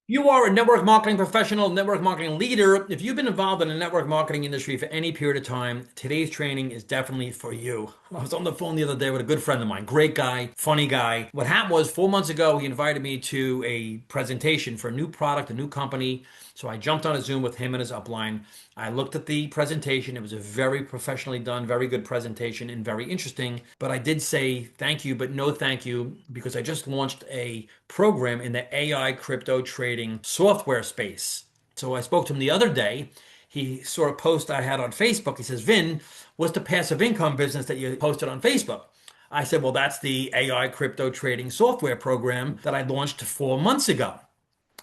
You are a network marketing professional, network marketing leader. If you've been involved in the network marketing industry for any period of time, today's training is definitely for you. I was on the phone the other day with a good friend of mine, great guy, funny guy. What happened was 4 months ago, he invited me to a presentation for a new product, a new company. So I jumped on a Zoom with him and his upline. I looked at the presentation. It was a very professionally done, very good presentation and very interesting. But I did say thank you, but no thank you, because I just launched a program in the AI crypto trading software space. So I spoke to him the other day. He saw a post I had on Facebook. He says, Vin, what's the passive income business that you posted on Facebook? I said, well, that's the AI crypto trading software program that I launched 4 months ago.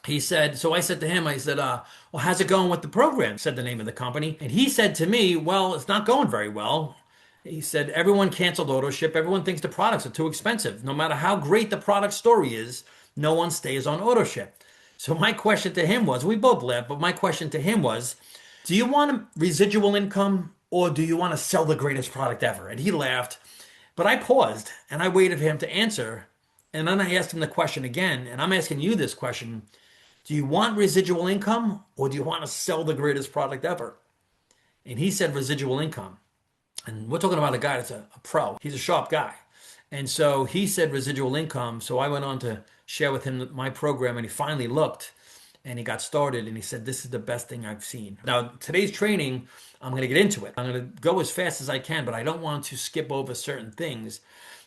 He said, so I said to him, I said, well, how's it going with the program? Said the name of the company. And he said to me, well, it's not going very well. He said, everyone canceled auto ship. Everyone thinks the products are too expensive. No matter how great the product story is, no one stays on auto ship. So my question to him was, we both laughed, but my question to him was, do you want a residual income or do you want to sell the greatest product ever? And he laughed, but I paused and I waited for him to answer. And then I asked him the question again, and I'm asking you this question. Do you want residual income or do you want to sell the greatest product ever? And he said residual income. And we're talking about a guy that's a pro. He's a sharp guy. And so he said residual income. So I went on to share with him my program, and he finally looked and he got started and he said, this is the best thing I've seen. Now, today's training, I'm going to get into it. I'm going to go as fast as I can, but I don't want to skip over certain things,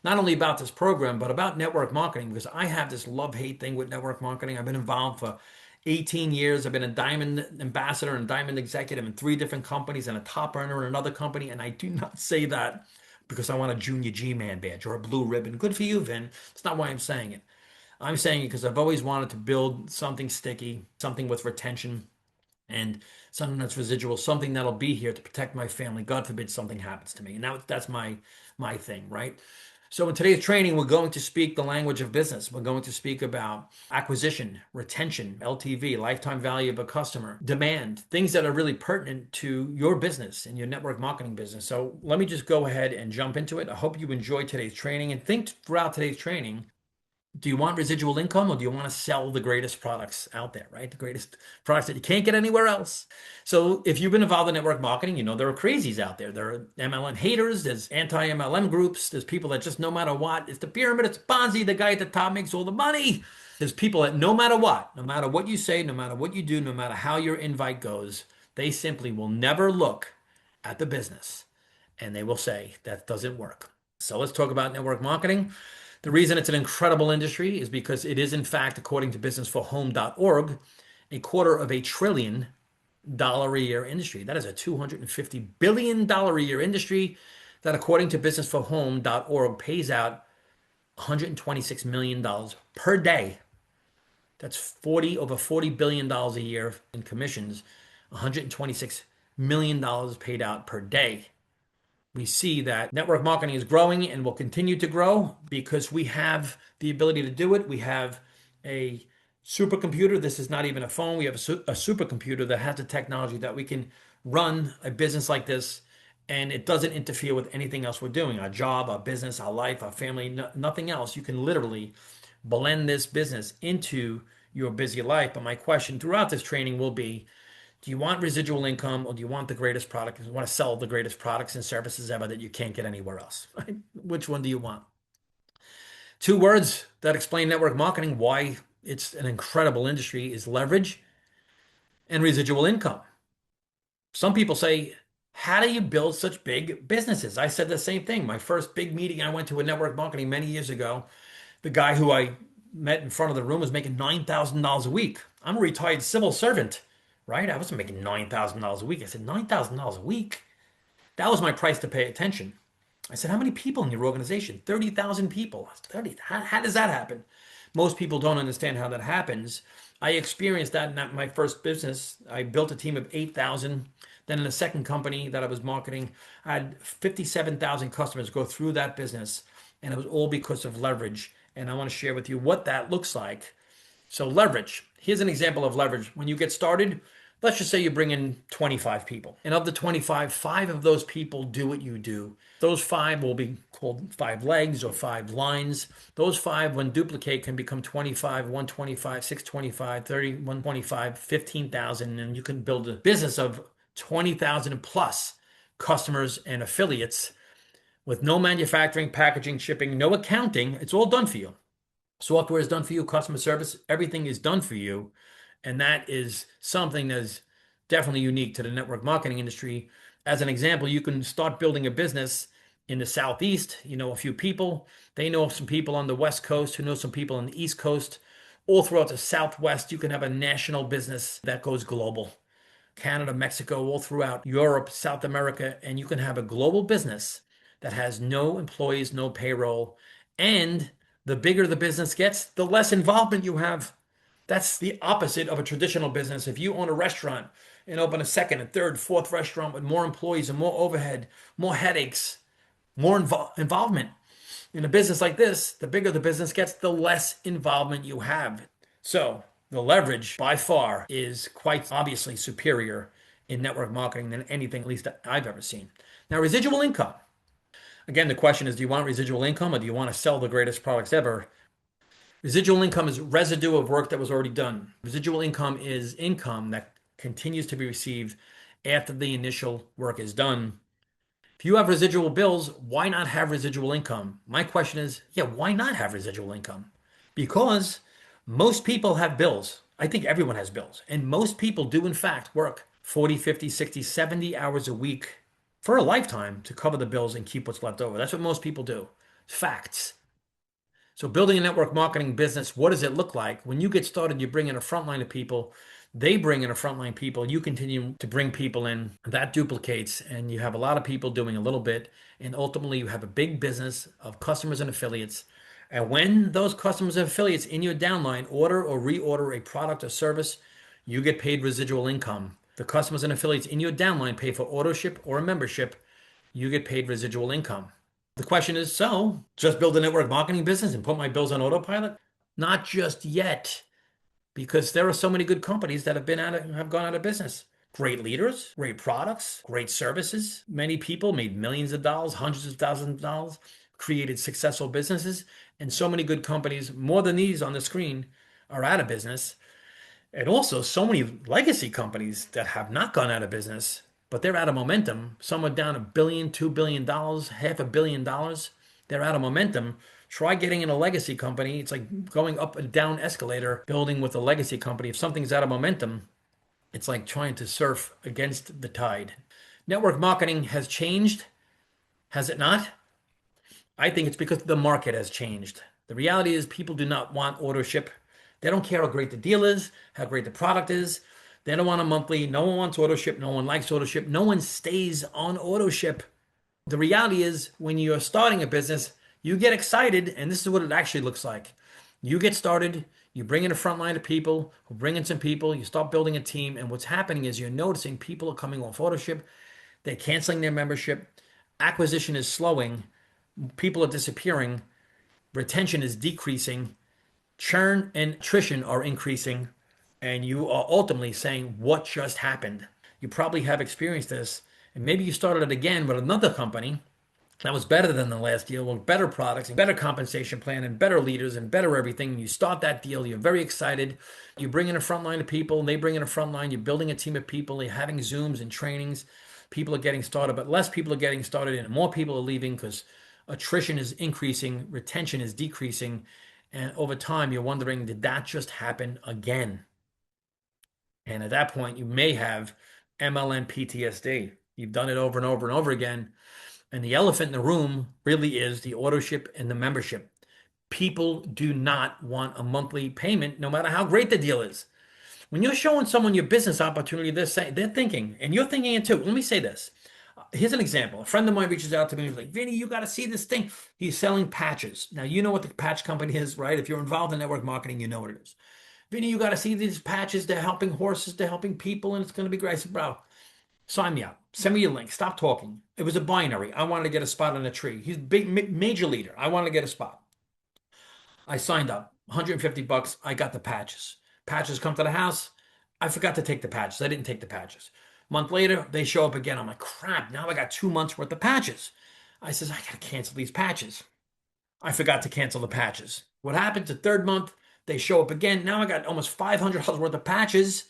not only about this program, but about network marketing, because I have this love-hate thing with network marketing. I've been involved for 18 years. I've been a diamond ambassador and diamond executive in 3 different companies and a top earner in another company. And I do not say that because I want a junior G-man badge or a blue ribbon. Good for you, Vin. That's not why I'm saying it. I'm saying it because I've always wanted to build something sticky, something with retention, and something that's residual, something that'll be here to protect my family. God forbid something happens to me. And now that's my thing, right? So in today's training, we're going to speak the language of business. We're going to speak about acquisition, retention, LTV, lifetime value of a customer, demand, things that are really pertinent to your business and your network marketing business. So let me just go ahead and jump into it. I hope you enjoyed today's training and think throughout today's training, do you want residual income or do you want to sell the greatest products out there, right? The greatest products that you can't get anywhere else. So if you've been involved in network marketing, you know there are crazies out there. There are MLM haters, there's anti-MLM groups, there's people that just no matter what, it's the pyramid, it's Ponzi, the guy at the top makes all the money. There's people that no matter what, no matter what you say, no matter what you do, no matter how your invite goes, they simply will never look at the business and they will say that doesn't work. So let's talk about network marketing. The reason it's an incredible industry is because it is, in fact, according to businessforhome.org, $250 billion a year industry. That is a $250 billion a year industry that, according to businessforhome.org, pays out $126 million per day. That's over $40 billion a year in commissions, $126 million paid out per day. We see that network marketing is growing and will continue to grow because we have the ability to do it. We have a supercomputer. This is not even a phone. We have a supercomputer that has the technology that we can run a business like this, and it doesn't interfere with anything else we're doing, our job, our business, our life, our family, nothing else. You can literally blend this business into your busy life. But my question throughout this training will be, do you want residual income or do you want the greatest product? Do you want to sell the greatest products and services ever that you can't get anywhere else? Right? Which one do you want? 2 words that explain network marketing, why it's an incredible industry, is leverage and residual income. Some people say, how do you build such big businesses? I said the same thing. My first big meeting, I went to in network marketing many years ago. The guy who I met in front of the room was making $9,000 a week. I'm a retired civil servant, right? I wasn't making $9,000 a week. I said, $9,000 a week? That was my price to pay attention. I said, how many people in your organization? 30,000 people. 30. How does that happen? Most people don't understand how that happens. I experienced that in my first business. I built a team of 8,000. Then in the second company that I was marketing, I had 57,000 customers go through that business. And it was all because of leverage. And I want to share with you what that looks like. So leverage. Here's an example of leverage. When you get started, Let's just say you bring in 25 people. And of the 25, five of those people do what you do. Those five will be called five legs or five lines. Those five, when duplicate, can become 25, 125, 625, 30, 125, 15,000. And you can build a business of 20,000 plus customers and affiliates with no manufacturing, packaging, shipping, no accounting. It's all done for you. Software is done for you, customer service, everything is done for you. And that is something that is definitely unique to the network marketing industry. As an example, you can start building a business in the Southeast. You know a few people. They know some people on the West Coast who know some people on the East Coast. All throughout the Southwest, you can have a national business that goes global. Canada, Mexico, all throughout Europe, South America, and you can have a global business that has no employees, no payroll. And the bigger the business gets, the less involvement you have. That's the opposite of a traditional business. If you own a restaurant and open a second, a third, fourth restaurant with more employees and more overhead, more headaches, more involvement. In a business like this, the bigger the business gets, the less involvement you have. So the leverage by far is quite obviously superior in network marketing than anything, at least that I've ever seen. Now, residual income. Again, the question is, do you want residual income or do you want to sell the greatest products ever? Residual income is residue of work that was already done. Residual income is income that continues to be received after the initial work is done. If you have residual bills, why not have residual income? My question is, yeah, why not have residual income? Because most people have bills. I think everyone has bills. And most people do, in fact, work 40, 50, 60, 70 hours a week for a lifetime to cover the bills and keep what's left over. That's what most people do. Facts. So building a network marketing business, what does it look like? When you get started, you bring in a front line of people, they bring in a frontline people, you continue to bring people in, that duplicates, and you have a lot of people doing a little bit, and ultimately you have a big business of customers and affiliates. And when those customers and affiliates in your downline order or reorder a product or service, you get paid residual income. The customers and affiliates in your downline pay for auto ship or a membership, you get paid residual income. The question is, so just build a network marketing business and put my bills on autopilot? Not just yet, because there are so many good companies that have gone out of business. Great leaders, great products, great services. Many people made millions of dollars, hundreds of thousands of dollars, created successful businesses, and so many good companies, more than these on the screen, are out of business. And also so many legacy companies that have not gone out of business, but they're out of momentum. Some are down $1 billion, $2 billion, $500 million. They're out of momentum. Try getting in a legacy company. It's like going up and down escalator, building with a legacy company. If something's out of momentum, it's like trying to surf against the tide. Network marketing has changed, has it not? I think it's because the market has changed. The reality is people do not want auto ship. They don't care how great the deal is, how great the product is. They don't want a monthly. No one wants auto ship. No one likes auto ship. No one stays on auto ship. The reality is when you're starting a business, you get excited, and this is what it actually looks like. You get started, you bring in a front line of people, who bring in some people, you start building a team, and what's happening is you're noticing people are coming off auto ship, they're canceling their membership, acquisition is slowing, people are disappearing, retention is decreasing, churn and attrition are increasing, and you are ultimately saying, what just happened? You probably have experienced this, and maybe you started it again with another company that was better than the last deal with better products and better compensation plan and better leaders and better everything. You start that deal, you're very excited. You bring in a front line of people, and they bring in a front line. You're building a team of people, you're having Zooms and trainings. People are getting started, but less people are getting started, and more people are leaving because attrition is increasing, retention is decreasing. And over time, you're wondering, did that just happen again? And at that point, you may have MLM PTSD. You've done it over and over and over again. And the elephant in the room really is the auto ship and the membership. People do not want a monthly payment, no matter how great the deal is. When you're showing someone your business opportunity, they're thinking, and you're thinking it too. Let me say this. Here's an example. A friend of mine reaches out to me and he's like, Vinny, you got to see this thing. He's selling patches. Now, you know what the patch company is, right? If you're involved in network marketing, you know what it is. Vinny, you got to see these patches. They're helping horses, they're helping people, and it's going to be great. I said, bro, sign me up. Send me a link. Stop talking. It was a binary. I wanted to get a spot on a tree. He's a big, major leader. I wanted to get a spot. I signed up. $150. I got the patches. Patches come to the house. I forgot to take the patches. I didn't take the patches. Month later, they show up again. I'm like, crap, now I got 2 months worth of patches. I says, I gotta cancel these patches. I forgot to cancel the patches. What happens the third month? They show up again. Now I got almost $500 worth of patches.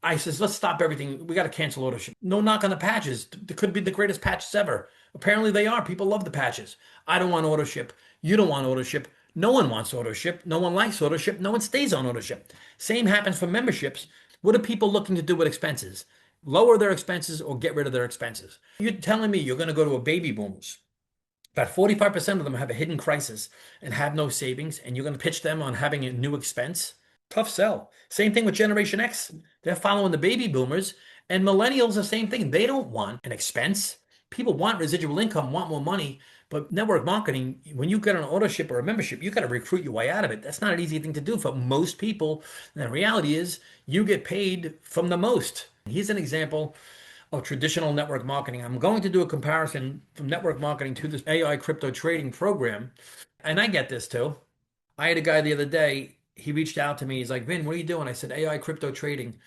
I says, let's stop everything. We got to cancel ownership. No knock on the patches. They could be the greatest patches ever. Apparently they are. People love the patches. I don't want ownership. You don't want ownership. No one wants ownership. No one likes ownership. No one stays on ownership. Same happens for memberships. What are people looking to do with expenses? Lower their expenses or get rid of their expenses. You're telling me you're going to go to a baby boomers. About 45% of them have a hidden crisis and have no savings, and you're going to pitch them on having a new expense. Tough sell. Same thing with Generation X. They're following the baby boomers, and millennials, the same thing. They don't want an expense. People want residual income, want more money, but network marketing, when you get an ownership or a membership, you got to recruit your way out of it. That's not an easy thing to do for most people. And the reality is, you get paid from the most. Here's an example of traditional network marketing. I'm going to do a comparison from network marketing to this AI crypto trading program. And I get this too. I had a guy the other day, he reached out to me. He's like, Vin, what are you doing? I said, AI crypto trading.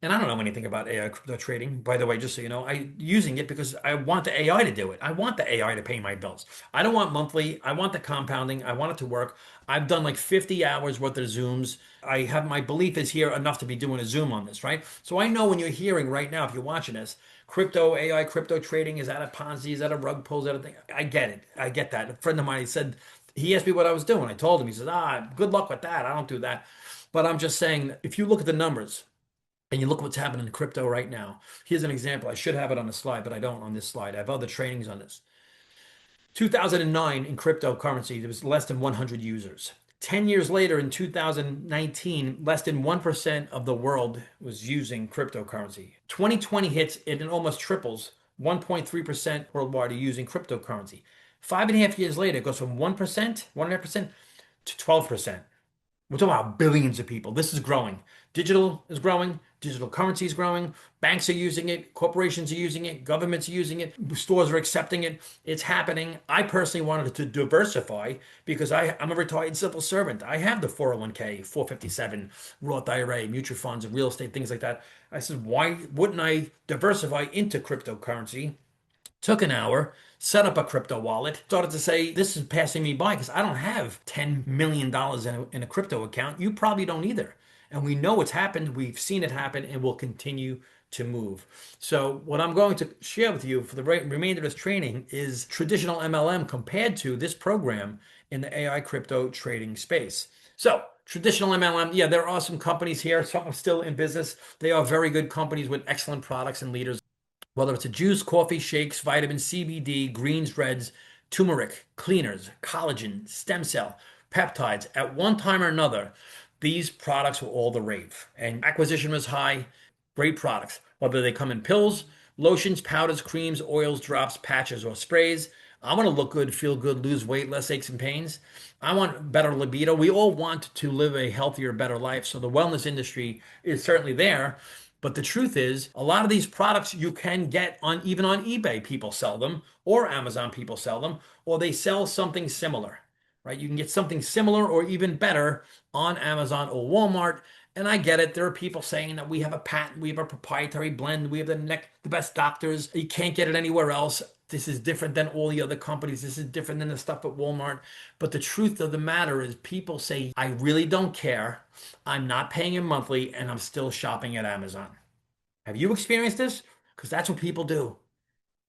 And I don't know anything about AI crypto trading, by the way, just so you know. I using it because I want the AI to do it. I want the AI to pay my bills. I don't want monthly. I want the compounding. I want it to work. I've done like 50 hours worth of Zooms. I have my belief is here enough to be doing a Zoom on this, right? So I know when you're hearing right now, if you're watching this, crypto, AI crypto trading, is that a Ponzi? Is that a rug pull? Is that a thing? I get it. I get that. A friend of mine, he said, he asked me what I was doing. I told him, he says, good luck with that. I don't do that. But I'm just saying, if you look at the numbers, and you look what's happening in crypto right now. Here's an example. I should have it on the slide, but I don't on this slide. I have other trainings on this. 2009 in cryptocurrency, there was less than 100 users. 10 years later in 2019, less than 1% of the world was using cryptocurrency. 2020 hits, it almost triples. 1.3% worldwide are using cryptocurrency. 5.5 years later, it goes from 1%, 1.5% to 12%. We're talking about billions of people. This is growing. Digital is growing. Digital currency is growing. Banks are using it. Corporations are using it. Governments are using it. Stores are accepting it. It's happening. I personally wanted to diversify because I'm a retired civil servant. I have the 401k, 457, Roth IRA, mutual funds, real estate, things like that. I said, why wouldn't I diversify into cryptocurrency? Took an hour, set up a crypto wallet, started to say, this is passing me by because I don't have $10 million in a crypto account. You probably don't either. And we know it's happened. We've seen it happen and will continue to move. So what I'm going to share with you for the remainder of this training is traditional MLM compared to this program in the AI crypto trading space. So traditional MLM, yeah, there are some companies here. Some are still in business. They are very good companies with excellent products and leaders. Whether it's a juice, coffee, shakes, vitamins, CBD, greens, reds, turmeric, cleaners, collagen, stem cell, peptides, at one time or another, these products were all the rave. And acquisition was high, great products. Whether they come in pills, lotions, powders, creams, oils, drops, patches, or sprays. I want to look good, feel good, lose weight, less aches and pains. I want better libido. We all want to live a healthier, better life. So the wellness industry is certainly there. But the truth is, a lot of these products you can get on even on eBay, people sell them, or Amazon people sell them, or they sell something similar, right? You can get something similar or even better on Amazon or Walmart. And I get it. There are people saying that we have a patent, we have a proprietary blend, we have the best doctors. You can't get it anywhere else. This is different than all the other companies. This is different than the stuff at Walmart. But the truth of the matter is people say, I really don't care. I'm not paying him monthly and I'm still shopping at Amazon. Have you experienced this? Because that's what people do.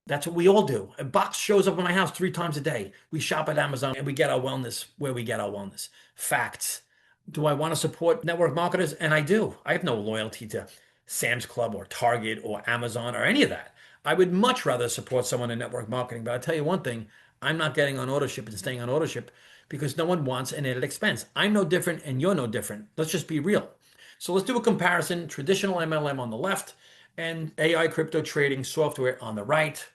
That's what we all do. A box shows up at my house 3 times a day. We shop at Amazon and we get our wellness where we get our wellness. Facts. Do I want to support network marketers? And I do. I have no loyalty to Sam's Club or Target or Amazon or any of that. I would much rather support someone in network marketing. But I'll tell you one thing, I'm not getting on ownership and staying on ownership because no one wants an added expense. I'm no different and you're no different. Let's just be real. So let's do a comparison. Traditional MLM on the left and AI crypto trading software on the right.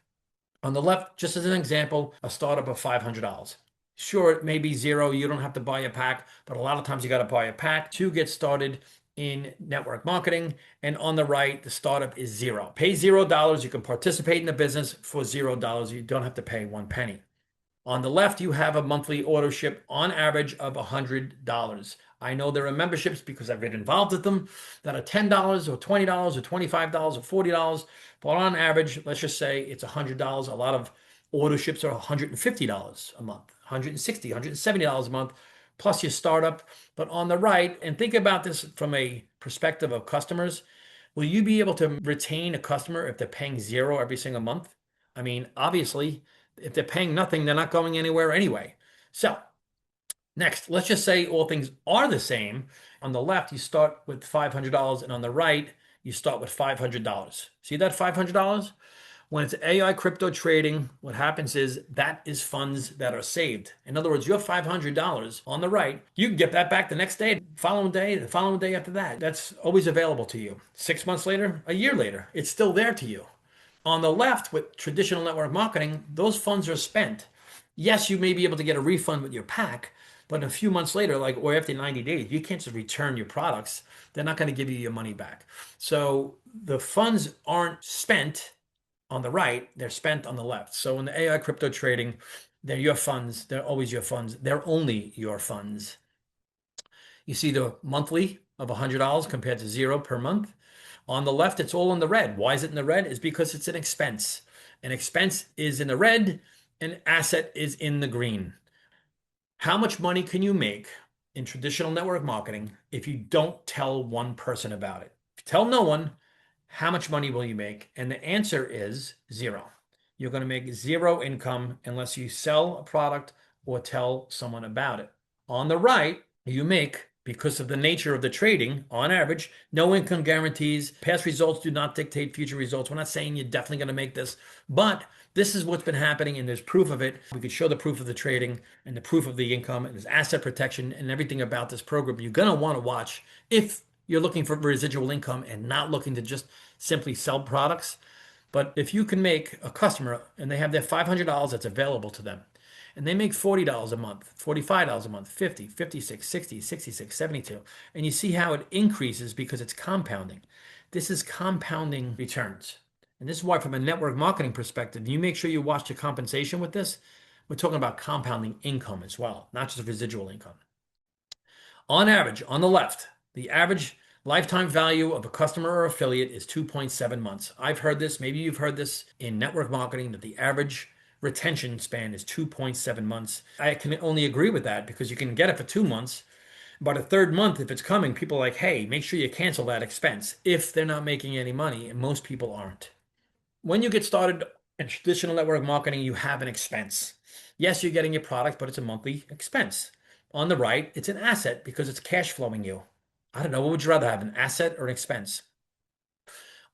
On the left, just as an example, a startup of $500. Sure, it may be zero. You don't have to buy a pack, but a lot of times you got to buy a pack to get started in network marketing. And on the right, the startup is zero. Pay $0. You can participate in the business for $0. You don't have to pay 1 penny. On the left, you have a monthly order ship on average of $100. I know there are memberships because I've been involved with them that are $10 or $20 or $25 or $40. But on average, let's just say it's $100. A lot of auto ships are $150 a month, $160, $170 a month, plus your startup. But on the right, and think about this from a perspective of customers, will you be able to retain a customer if they're paying zero every single month? I mean, obviously, if they're paying nothing, they're not going anywhere anyway. So, next, let's just say all things are the same. On the left, you start with $500, and on the right, you start with $500. See that $500? When it's AI crypto trading, what happens is that is funds that are saved. In other words, your $500 on the right, you can get that back the next day, the following day after that. That's always available to you. 6 months later, a year later, it's still there to you. On the left, with traditional network marketing, those funds are spent. Yes, you may be able to get a refund with your pack, but a few months later, like or after 90 days, you can't just return your products. They're not going to give you your money back. So the funds aren't spent on the right, they're spent on the left. So in the AI crypto trading, they're your funds. They're always your funds. They're only your funds. You see the monthly of $100 compared to zero per month. On the left, it's all in the red. Why is it in the red? Is because it's an expense. An expense is in the red, an asset is in the green. How much money can you make in traditional network marketing if you don't tell one person about it? If you tell no one, how much money will you make? And the answer is zero. You're going to make zero income unless you sell a product or tell someone about it. On the right, you make, because of the nature of the trading, on average, no income guarantees. Past results do not dictate future results. We're not saying you're definitely going to make this, but this is what's been happening, and there's proof of it. We could show the proof of the trading and the proof of the income, and there's asset protection and everything about this program you're going to want to watch if you're looking for residual income and not looking to just simply sell products. But if you can make a customer and they have their $500 that's available to them, and they make $40 a month, $45 a month, 50, 56, 60, 66, 72, and you see how it increases because it's compounding. This is compounding returns. And this is why, from a network marketing perspective, you make sure you watch the compensation with this. We're talking about compounding income as well, not just residual income. On average, on the left, the average lifetime value of a customer or affiliate is 2.7 months. I've heard this, maybe you've heard this in network marketing, that the average retention span is 2.7 months. I can only agree with that because you can get it for 2 months. But a third month, if it's coming, people are like, hey, make sure you cancel that expense if they're not making any money, and most people aren't. When you get started in traditional network marketing, you have an expense. Yes, you're getting your product, but it's a monthly expense. On the right, it's an asset because it's cash flowing you. I don't know, what would you rather have, an asset or an expense?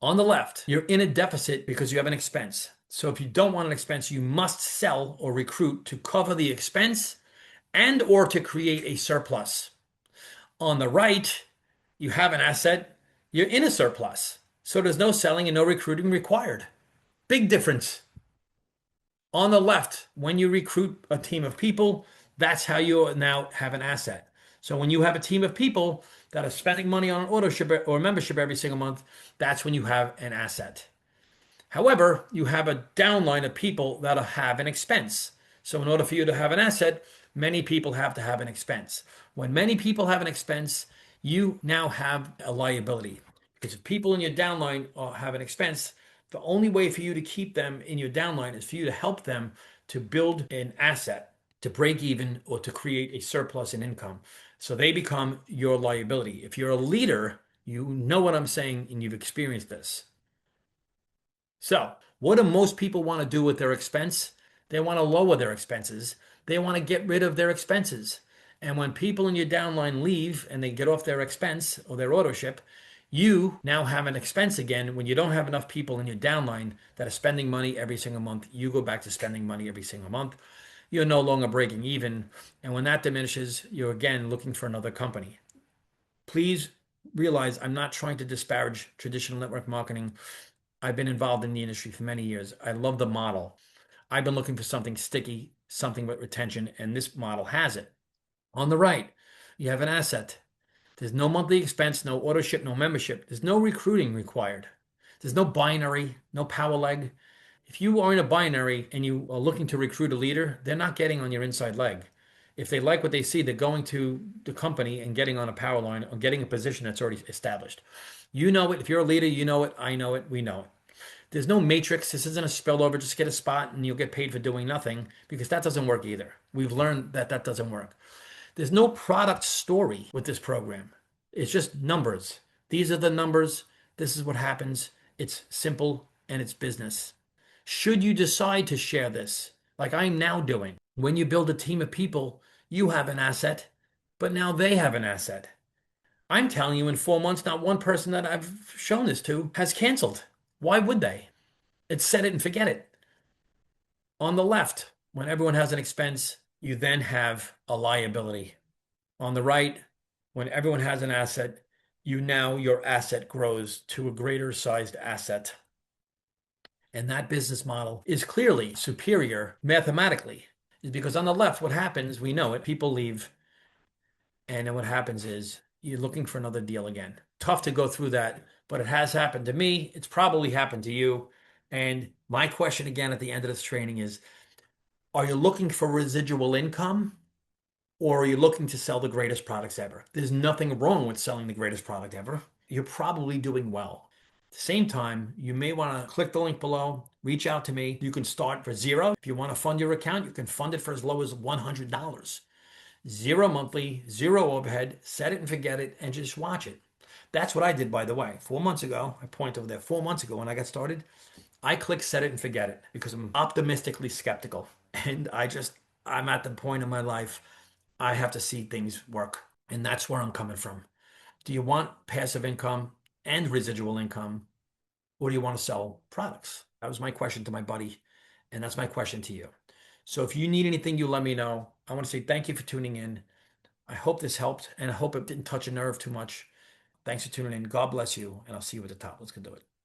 On the left, you're in a deficit because you have an expense. So if you don't want an expense, you must sell or recruit to cover the expense and or to create a surplus. On the right, you have an asset, you're in a surplus. So there's no selling and no recruiting required. Big difference. On the left, when you recruit a team of people, that's how you now have an asset. So when you have a team of people that are spending money on an auto ship or membership every single month, that's when you have an asset. However, you have a downline of people that have an expense. So in order for you to have an asset, many people have to have an expense. When many people have an expense, you now have a liability. Because if people in your downline have an expense, the only way for you to keep them in your downline is for you to help them to build an asset, to break even, or to create a surplus in income. So they become your liability. If you're a leader, you know what I'm saying and you've experienced this. So, what do most people want to do with their expense? They want to lower their expenses. They want to get rid of their expenses. And when people in your downline leave and they get off their expense or their auto ship, you now have an expense again. When you don't have enough people in your downline that are spending money every single month, you go back to spending money every single month. You're no longer breaking even. And when that diminishes, you're again looking for another company. Please realize I'm not trying to disparage traditional network marketing. I've been involved in the industry for many years. I love the model. I've been looking for something sticky, something with retention, and this model has it. On the right, you have an asset. There's no monthly expense, no auto ship, no membership. There's no recruiting required. There's no binary, no power leg. If you are in a binary and you are looking to recruit a leader, they're not getting on your inside leg. If they like what they see, they're going to the company and getting on a power line or getting a position that's already established. You know it. If you're a leader, you know it. I know it. We know it. There's no matrix. This isn't a spillover. Just get a spot and you'll get paid for doing nothing because that doesn't work either. We've learned that that doesn't work. There's no product story with this program. It's just numbers. These are the numbers. This is what happens. It's simple and it's business. Should you decide to share this, like I'm now doing, when you build a team of people, you have an asset, but now they have an asset. I'm telling you, in 4 months, not one person that I've shown this to has canceled. Why would they? It's set it and forget it. On the left, when everyone has an expense, you then have a liability. On the right, when everyone has an asset, your asset grows to a greater sized asset. And that business model is clearly superior mathematically. Is because on the left, what happens, we know it, people leave. And then what happens is you're looking for another deal again. Tough to go through that, but it has happened to me. It's probably happened to you. And my question again at the end of this training is, are you looking for residual income or are you looking to sell the greatest products ever? There's nothing wrong with selling the greatest product ever. You're probably doing well. At the same time, you may want to click the link below, reach out to me. You can start for zero. If you want to fund your account, you can fund it for as low as $100. Zero monthly, zero overhead, set it and forget it, and just watch it. That's what I did, by the way. 4 months ago, I point over there, 4 months ago when I got started, I click set it and forget it because I'm optimistically skeptical. And I'm at the point in my life, I have to see things work. And that's where I'm coming from. Do you want passive income and residual income, or do you want to sell products? That was my question to my buddy. And that's my question to you. So if you need anything, you let me know. I want to say thank you for tuning in. I hope this helped and I hope it didn't touch a nerve too much. Thanks for tuning in. God bless you. And I'll see you at the top. Let's go do it.